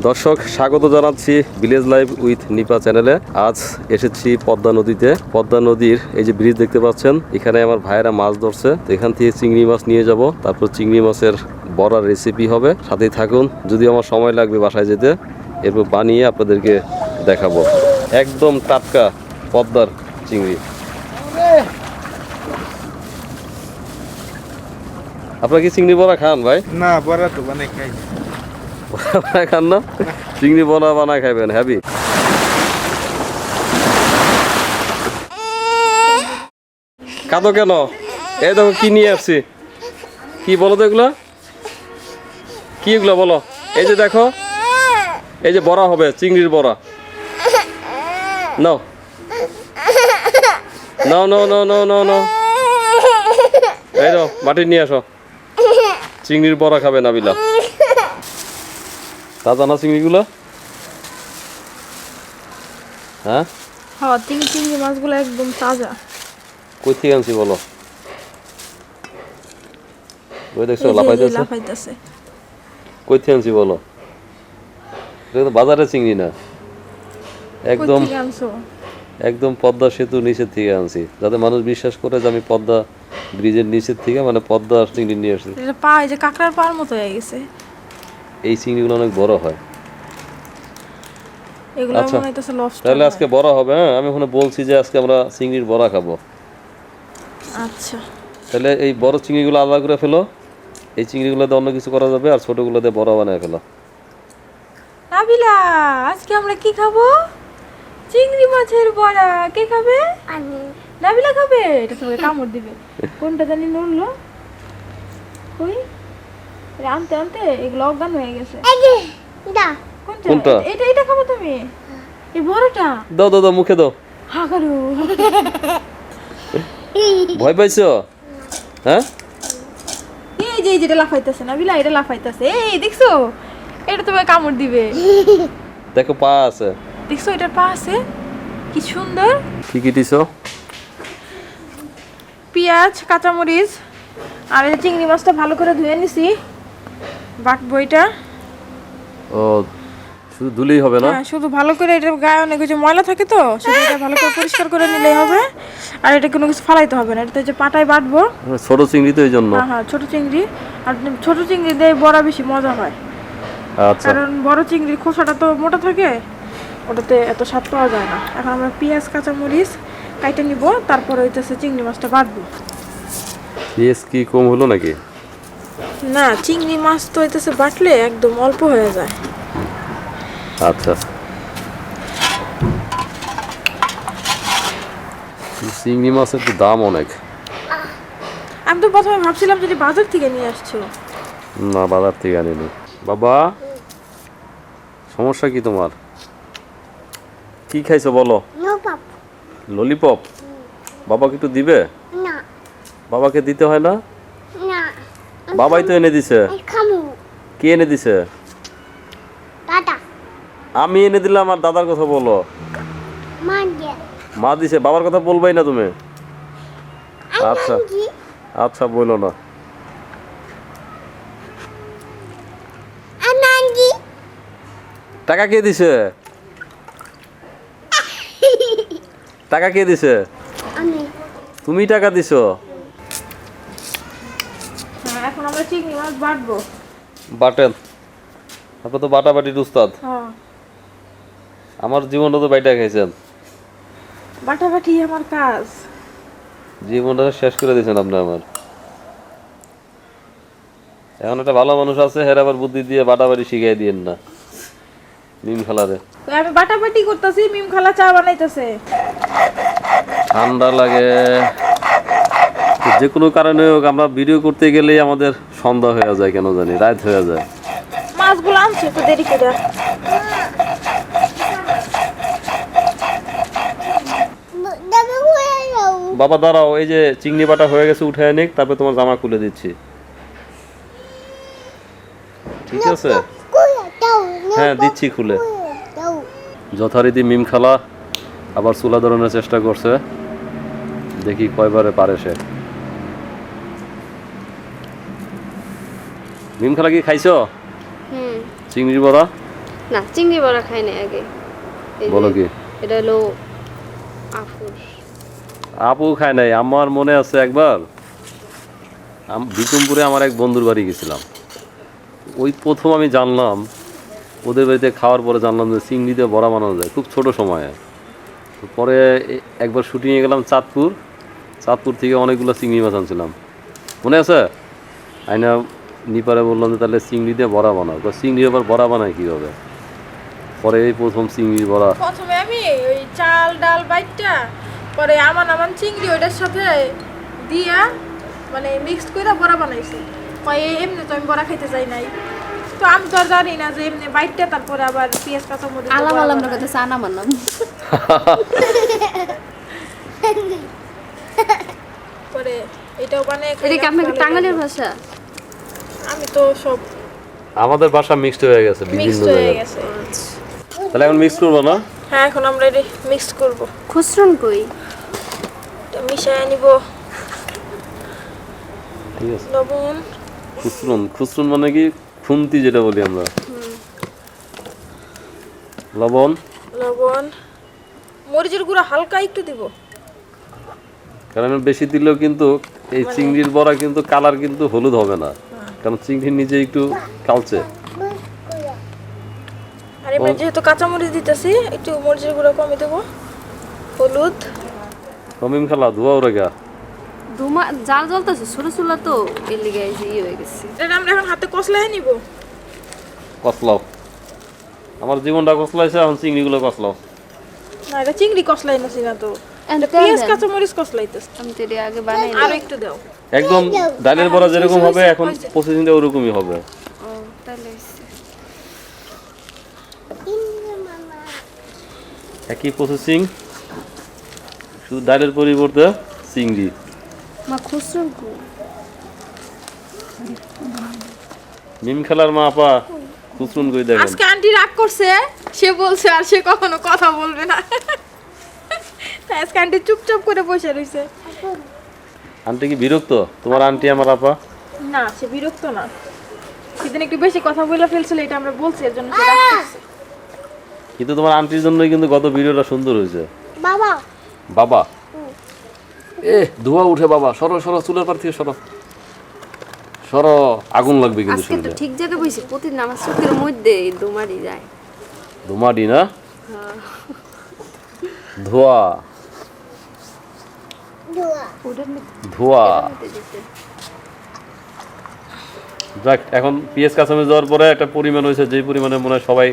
দর্শক স্বাগত জানাচ্ছি ভিলেজ লাইভ উইথ নিপা চ্যানেলে। আজ এসেছি পদ্মা নদীতে। পদ্মা নদীর এই যে ব্রিজ দেখতে পাচ্ছেন, এখানে আমার ভাইয়েরা মাছ ধরছে। তো এখান থেকে চিংড়ি মাছ নিয়ে যাব, তারপর চিংড়ি মাছের বড়ার রেসিপি হবে। সাথেই থাকুন, যদি আমার সময় লাগবে বাসায় যেতে, এরপর বানিয়ে আপনাদেরকে দেখাবো। একদম টাটকা পদ্মার চিংড়ি। আপনারা কি চিংড়ি বড়া খান ভাই? না, বড়া তো বানাই খাই। খান না? চিংড়ি বড়া বানায় খাইবেন, হ্যাভি। কাঁদো কেন? এই দেখো কি নিয়ে আসছি। কি বলো তো এগুলো? কি এগুলো বলো? এই যে দেখো, এই যে বড়া হবে, চিংড়ির বড়া। নাও নাও নাও নাও নাও নাও নাও, এই নাও মাটি নিয়ে আসো। চিংড়ির বড়া খাবে নাবিলা। তাজা না চিংড়িগুলো? হ্যাঁ হ্যাঁ, চিংড়ি মাছগুলো একদম তাজা। কই থেকে আনছি বলো? ওই দেখছো এই যে লাফাইতেছে। কই থেকে আনছি বলো? এটা তো বাজারে চিংড়ি না, একদম কই থেকে আনছো? একদম পদ্মা সেতু নিচের থেকে আনছি, যাতে মানুষ বিশ্বাস করে যে আমি পদ্মা ব্রিজের নিচের থেকে, মানে পদ্মার চিংড়ি নিয়ে আসছি। এটা পা, এই যে কাঁকড়ার পার মতো হয়ে গেছে। এই চিংড়িগুলো অনেক বড় হয়। এগুলো আচ্ছা, মনে হইতেছে লবস্টার। তাহলে আজকে বড় হবে। হ্যাঁ, আমি ওখানে বলছি যে আজকে আমরা চিংড়ির বড়া খাবো। আচ্ছা, তাহলে এই বড় চিংড়িগুলো আলাদা করে ফেলো। এই চিংড়িগুলোতে অন্য কিছু করা যাবে, আর ছোটগুলোতে বড় বানায় ফেলো। নাবিলা, আজকে আমরা কি খাবো? চিংড়ি মাছের বড়া। কে খাবে? আমি। নাবিলা খাবে? এটা সবাই কামড় দিবে। কোনটা জানি নড়লো? কই? এটা আনতে আনতে এগুলো অজ্ঞান হয়ে গেছে। কোনটা? এটা এটা খাবো তুমি? এই বড়টা? দাও দাও দাও, মুখে দাও। হা করো। ভয় পাইছো? হ্যাঁ, এই যে যেটা লাফাইতেছে না বিলা, এটা লাফাইতেছে। এই দেখছো, এটা তোমায় কামড় দিবে। দেখো পা আছে। দেখছো এটার পা আছে, কি সুন্দর। কি কি দিছো? পেঁয়াজ, কাঁচামরিচ, আর এই চিংড়ি মাছটা ভালো করে ধুয়ে নিছি। বাটবো এটা। ও, শুধু ধুলেই হবে না? হ্যাঁ, শুধু ভালো করে, এটার গায়ে অনেক কিছু ময়লা থাকে, তো শুধু এটা ভালো করে পরিষ্কার করে নিলেই হবে। আর এটা কোনো কিছু ফালাইতে হবে না, এটা যে পাটায় বাটবো। ছোট চিংড়ি তো এই জন্য। হ্যাঁ হ্যাঁ, ছোট চিংড়ি। আর ছোট চিংড়ি দিয়ে বড়া বেশি মজা হয়, আচ্ছা, কারণ বড় চিংড়ির খোসাটা তো মোটা থাকে, ওটাতে এত স্বাদ পাওয়া যায় না। এখন আমরা পেঁয়াজ, কাঁচামরিচ কাইটে নিব, তারপর হইতেছে চিংড়ি মাছটা বাটবো। পেঁয়াজ কি কম হলো নাকি? না, চিংড়ি মাছ তো হইতেছে বাটলে একদম অল্প হয়ে যায়। আচ্ছা, চিংড়ি মাছের তো দাম অনেক। আমি তো প্রথমে ভাবছিলাম যদি বাজার থেকে নিয়ে আসছো। না, বাজার থেকে আনিনি। বাবা, সমস্যা কি তোমার? কি খাইছো বলো? ললিপপ। বাবাকে একটু দিবে? না, বাবাকে দিতে হয় না? না, বাবাই তো এনে দিছে। খামু কে এনে দিছে? দাদা আমি এনে দিলাম, আর দাদার কথা বলো। মাগে মা দিছে, বাবার কথা বলবাই না তুমি। আচ্ছা আচ্ছা, বলো না। আনাঙ্গি টাকা কে দিছে? টাকা কে দিছে? আমি তুমি টাকা দিছো? হ্যাঁ, এখন আমরা চিংড়ি মাছ বাটবো। বাটেন, আপনার তো বাটাবাটির উস্তাদ। হ্যাঁ, আমার জীবনটা তো বাইটা খাইছেন। বাটাবাটি আমার কাজ। জীবনটা শেষ করে দিয়েছেন আপনি আমার। এখন একটা ভালো মানুষ আছে, হের আবার বুদ্ধি দিয়ে বাটাবাটি শিখাই দিয়েন না মিম খালারে। তো আমি বাটাবাটি করতেছি, মিম খালা চা বানাইতেছে। ঠান্ডা লাগে, যে কোনো কারণে হোক আমরা ভিডিও করতে গেলেই আমাদের সন্ধ্যা হয়ে যায়, কেন জানি রাত হয়ে যায়। মাছগুলো আনছে তো দেরি করে। দাদা হয়ে যাও বাবা দাঁড়াও, এই যে চিংড়ি বাটা হয়ে গেছে, উঠে নিক, তারপরে তোমার জামা খুলে দিচ্ছি। ঠিক আছে? দাও হ্যাঁ, দিচ্ছি খুলে। দাও যথারীতি মিম খালা আবার চুলা ধরানোর চেষ্টা করছে, দেখি কয়বারে পারে সে। মিম খালা কি খাইছো চিংড়ি বড়া? না চিংড়ি বড়া খাই না আগে। এই যে বলো কি? এটা হলো আফুর। আপু খায় নাই। আমার মনে আছে একবার বিক্রমপুরে আমার এক বন্ধুর বাড়ি গেছিলাম। ওই প্রথম আমি জানলাম, ওদের বাড়িতে খাওয়ার পরে জানলাম যে চিংড়ি দিয়ে বড়া বানানো যায় খুব ছোট সময়ে। তো পরে একবার শুটিংয়ে গেলাম চাঁদপুর থেকে অনেকগুলো চিংড়ি মাছ আনছিলাম, মনে আছে? আইনা নিপারে বললাম যে তাহলে চিংড়ি দিয়ে বড়া বানাও। তো চিংড়ি আবার বড়া বানায় কীভাবে? পরে এই প্রথম চিংড়ির বড়া। প্রথমে আমি ওই চাল ডাল বাইটটা পরে আমান চিংড়ি ওইটার সাথে দিয়া মানে মিক্সড করে বড়া বানাইছি। এমনি তো আমি বড়া খাইতে চাই নাই, তো আমি তো আর জানি না যে এমনি বাইটটা তারপরে আবার পেঁয়াজ কাঁচামরিচ দিয়ে আলাম বড়া আলাম বানায়। কথা সানা মানলাম। পরে এটাও বানিয়ে এটা কি খাইলাম, আপনাকে ভালোই টাঙ্গালের লাগলো। ভাষা? আমি তো সব আমাদের বাসা মিক্সড হয়ে গেছে বিভিন্ন মিক্সড হয়ে জায়গায়। গেছে। তাহলে এখন মিক্স করবো না? হ্যাঁ এখন আমরা এটা মিক্স করব, খুসরুন কই? এটা মিশিয়ে নিব। ঠিক আছে। লবণ, খুচরুন মানে কি খুন্তি যেটা বলি আমরা। লবণ, মরিচের গুঁড়া হালকা একটু দিব। কারণ বেশি দিলেও কিন্তু এই চিংড়ির বড়া কিন্তু কালার কিন্তু হলুদ হবে না, কারণ চিংড়ির নিচে একটু কালচে। আর এবার যেহেতু কাঁচামরিচ দিতেছি একটু মরিচের গুঁড়া কমে দেবো। হলুদ, কমিম খালা ধোয়া ওরা গা। ধুমা জাল জ্বলতেছে ছোট চুলা তো এর লিগে এই যে হয়ে গেছে। এটা আমরা এখন হাতে কষলাই নিব। কসলাও, আমার জীবনটা কসলাইছে, এখন চিংড়িগুলো কসলাও। না এটা চিংড়ি কষলাই নাছি না তো, And এটা tell পেঁয়াজ them. কাঁচামরিচ কষলাইতেছি। আমি তো এটা আগে বানাই আর একটু দাও। একদম ডালের বড়া যেরকম হবে হয়েছে, এখন হয়েছে। প্রসেসিংটা ওরকমই হবে। ও তাহলে হইছে। একই প্রসেসিং, শুধু ডালের পরিবর্তে চিংড়ি। মা খুসরুন কই? মিম খেলার মা আপা খুচরুন করে দেখেন। আজকে আন্টি রাগ করছে, সে বলছে আর সে কখনো কথা বলবে না। তাই আজকে আন্টি চুপচাপ করে বসে রইছে। আন্টি কি বিরক্ত? তোমার আন্টি আমার আপা? না সে বিরক্ত না, সেদিন একটু বেশি কথা বলে ফেলছিল, এটা আমরা বলছি এর জন্য সে রাগ করছে। কিন্তু তোমার আন্টির জন্যই কিন্তু গত ভিডিওটা সুন্দর হয়েছে। বাবা বাবা এ ধোঁয়া উঠে, বাবা সরো সরো, চুলের পার থেকে সরো সরো, আগুন লাগবে কিন্তু আজকে তো শরীরে। ঠিক জায়গায় বইছি, প্রতিদিন আমার চোখের মধ্যে দোমারি যায়। ধোঁয়াডি না, ধোঁয়া ওটার মধ্যে ধোঁয়া। দিতে। যাক, এখন পেঁয়াজ কাঁচামরিচ দেওয়ার পরে একটা পরিমাণ হয়েছে, যেই পরিমাণে মনে হয় সবাই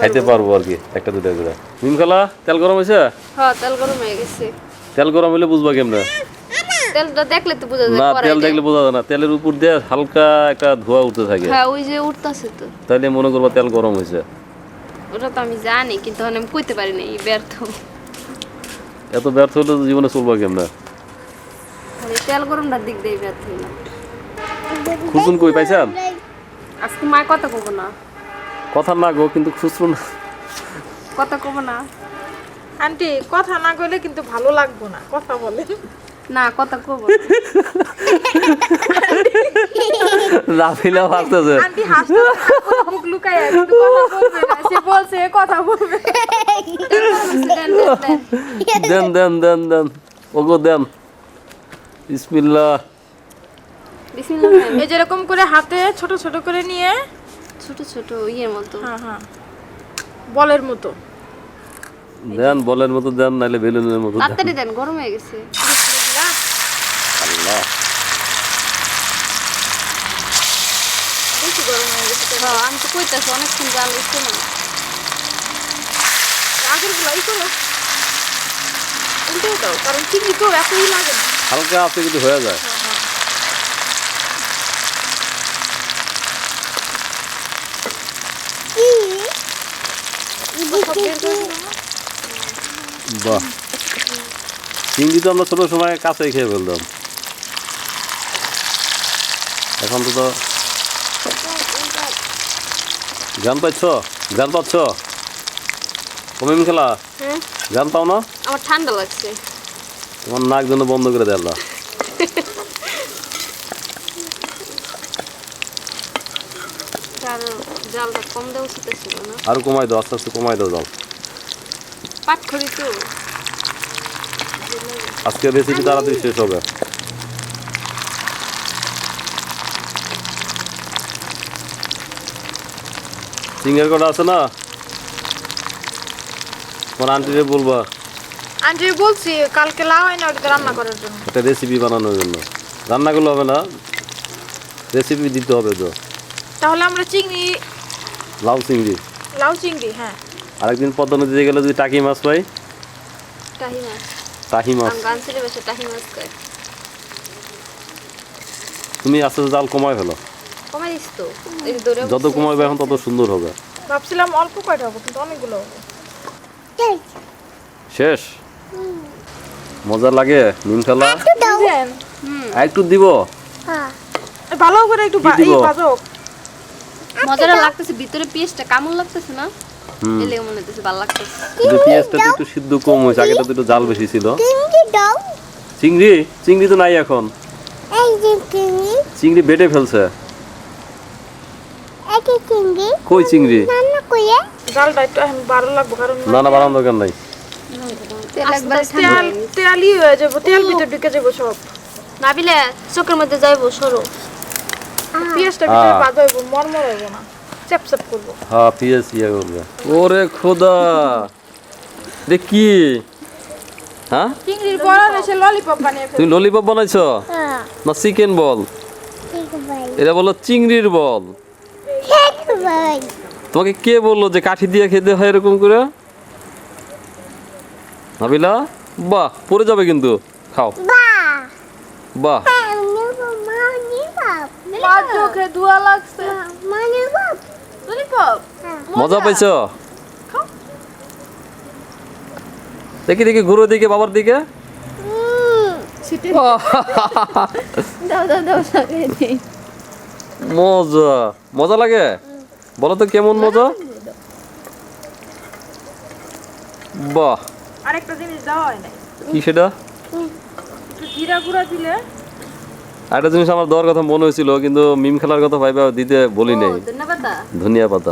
খাইতে পারবো আর কি, একটা দুটা করে। মিম খালা তেল গরম হয়েছে? হ্যাঁ তেল গরম হয়ে গেছে। তেল গরম হলে বুঝবা কেমনে? তেলটা দেখলে তো বোঝা যায় না, কড়াই তেল দেয়। দেখলে বোঝা যায় না, তেলের উপর দিয়ে হালকা একটা ধোঁয়া উঠতে থাকে, হ্যাঁ ওই যে উঠতাছে তো, তাইলে মনে করবা তেল গরম হয়েছে। ওটা তো আমি জানি কিন্তু আমি কইতে পারি না, এই ব্যর্থ। এত ব্যর্থ হলে তো জীবনে চলবা কেমনে? আর এই তেল গরমটার দিক দিয়ে ব্যর্থ হইলাম। খুচরুন কই পাইছেন? আজকে মা কথা কব না, কথা না গো, কিন্তু খুচরুন কথা কব না, আন্টি কথা না কইলে কিন্তু ভালো লাগবো না, কথা বলেন। না কথা কব। রাফিলা ভাবতেছে আন্টি হাসতে মুখ লুকায় কিন্তু কথা বলবে না, সে বলছে কথা বলবে। দেন দেন দেন দেন, ওগো দেন, বিসমিল্লাহ। বিসমিল্লাহ। এই যেরকম করে হাতে ছোট ছোট করে নিয়ে, ছোট ছোট ইয়ের মতো। হ্যাঁ হ্যাঁ বলের মতো দেন, বলের মতো দেন, নাইলে বেলুনের মতো দেন। তাড়াতাড়ি দেন, গরম হয়ে গেছে। বিসমিল্লাহ। আল্লাহ, বেশি গরম হয়ে গেছে তো। হ্যাঁ আমি তো কইতাছি অনেকক্ষণ জাল হইছে না। আগের গুলাই করো, উল্টেও দাও, কারণ চিংড়ি তো এতই লাগে না। হালকা আছে কিন্তু হয়ে যায়। সব বের করে দিলাম না? বাহ, চিংড়ি তো আমরা ছোট সময় কাঁচাই খেয়ে ফেলতাম, এখন তো গান পাচ্ছ, গান পাচ্ছ? কমিম খেলা হ্যাঁ গান পাও না? আমার ঠান্ডা লাগছে। তোমার নাক জন্য বন্ধ করে দেয় আল্লাহ। কি আরো জালটা কম দেওয়া উচিত ছিল না? আরো কমাই দাও, আস্তে আস্তে কমাই দাও জাল। পাট খড়ি তো আজকে রেসিপি তাড়াতাড়ি শেষ হবে। সিঙ্গার কটা আছে না? তোমার আন্টিরে বলবা আন্টি বলছি কালকে লাউ আইনা ওটা রান্না করার জন্য। একটা রেসিপি বানানোর জন্য। রান্না করলে হবে না, রেসিপি দিতে হবে তো। তাহলে আমরা চিংড়ি, লাউ চিংড়ি। লাউ চিংড়ি, হ্যাঁ। আরেকদিন পদ্মা নদীতে গেলে যদি টাকি মাছ পাই, টাহি মাছ। টাহি মাছ। আমি গানছিলি বেশি টাহি মাছ খাই। তুমি আস্তে আস্তে জাল কমাই ফেলো, কমাই দিস তো। এই যে ধরে যত কমাইবে এখন তত সুন্দর হবে। ভাবছিলাম অল্প কয়টা হবে, কিন্তু অনেকগুলো হবে। শেষ। মজা লাগে নিম খেলা। বুঝলেন? আর একটু দিব। হ্যাঁ ভালো করে একটু কি দিব? ভাজো। মজাটা লাগতেছে, ভিতরে পেঁয়াজটা কেমন লাগতেছে না? এলে মনে হচ্ছে ভালো লাগতেছে। কিন্তু পেঁয়াজটা তো একটু সিদ্ধ কম হয়েছে, আগেটা তো একটু জাল বেশি ছিল। চিংড়ি দাও চিংড়ি, চিংড়ি তো নাই এখন। এই যে চিংড়ি চিংড়ি বেটে ফেলছে। একই চিংড়ি কই চিংড়ি? রান্না করে জালটা একটু এখন ভালো লাগবে, কারণ না না, বাড়ানোর দরকার নাই। তেল একবারে তেল তেলই হয়ে যাবে, তেল ভিতরে ঢুকে যাবে সব। নাবিলে চোখের মধ্যে যাইবো সরো। পেঁয়াজটা ভিতরে ভাজা হইব, মরমর হইব না, চেপ চেপ করবো। হ্যাঁ পেঁয়াজ ইয়ে করবে। ওরে খোদা, কি? হ্যাঁ চিংড়ির বড়া এসে ললিপপ বানিয়ে তুমি ললিপপ বানাইছো হ্যাঁ না চিকেন বল? ঠিক ভাই এটা বলো চিংড়ির বল। ঠিক ভাই তোমাকে কে বললো যে কাঠি দিয়ে খেতে হয় এরকম করে? নাবিলা, বাহ, পড়ে যাবে কিন্তু। খাও। বাহ বাহ, মাছ চোখে ধোয়া লাগছে। ললিপপ মজা পাইছো? দেখি দেখি, ঘুরো দিকে, বাবার দিকে। দাও দাও দাও সাকিয়ে দিই। মজা, মজা লাগে? বলো তো কেমন মজা? বাহ, আরেকটা জিনিস দেওয়া হয় নাই, কি সেটা? একটু জিরা গুঁড়া দিলে। একটা জিনিস আমার দেওয়ার কথা মনে হয়েছিল, কিন্তু মিম খেলার কথা ভাইবা দিতে বলি নাই। ধন্যবাদ। ধনিয়া পাতা।